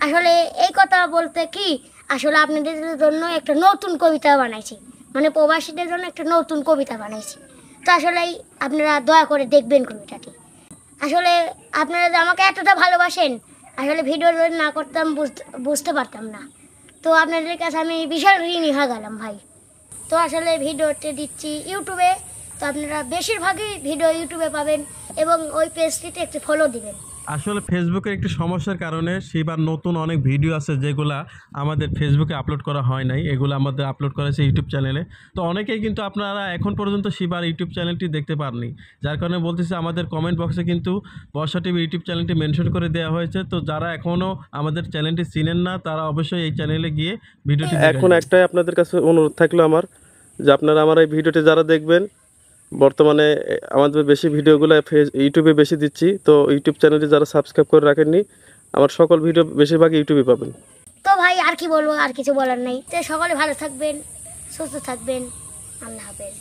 আসলে এই কথা বলতে কি, আসলে আপনাদের জন্য একটা নতুন কবিতা বানাইছি, মানে প্রবাসীদের জন্য একটা নতুন কবিতা বানাইছি। তো আসলেই আপনারা দয়া করে দেখবেন কবিতাটি। আসলে আপনারা যে আমাকে এতটা ভালোবাসেন, আসলে ভিডিও যদি না করতাম বুঝতে পারতাম না। তো আপনাদের কাছে আমি বিশাল ঋণী হয়ে গেলাম ভাই। তো আসলে ভিডিওতে দিচ্ছি ইউটিউবে, তো আপনারা বেশিরভাগই ভিডিও ইউটিউবে পাবেন এবং ওই পেজটিতে একটু ফলো দিবেন। আসলে ফেসবুকের একটি সমস্যার কারণে সেবার নতুন অনেক ভিডিও আছে যেগুলা আমাদের ফেসবুকে আপলোড করা হয় নাই, এগুলো আমাদের আপলোড করেছে ইউটিউব চ্যানেলে। তো অনেকেই কিন্তু আপনারা এখন পর্যন্ত শিবার ইউটিউব চ্যানেলটি দেখতে পাননি, যার কারণে বলতেছে আমাদের কমেন্ট বক্সে কিন্তু বর্ষা টিভি ইউটিউব চ্যানেলটি মেনশন করে দেওয়া হয়েছে। তো যারা এখনও আমাদের চ্যানেলটি চিনেন না তারা অবশ্যই এই চ্যানেলে গিয়ে ভিডিওটি এখন একটাই আপনাদের কাছে অনুরোধ থাকলো আমার, যে আপনারা আমার এই ভিডিওটি যারা দেখবেন, বর্তমানে আমাদের বেশি ভিডিওগুলো ইউটিউবে বেশি দিচ্ছি, তো ইউটিউব চ্যানেলটি যারা সাবস্ক্রাইব করে রাখেননি, আমার সকল ভিডিও বেশিরভাগ ইউটিউবে পাবেন। তো ভাই আর কি বলবো, আর কিছু বলার নেই। তো সকলে ভালো থাকবেন, সুস্থ থাকবেন। আল্লাহ হাফেজ।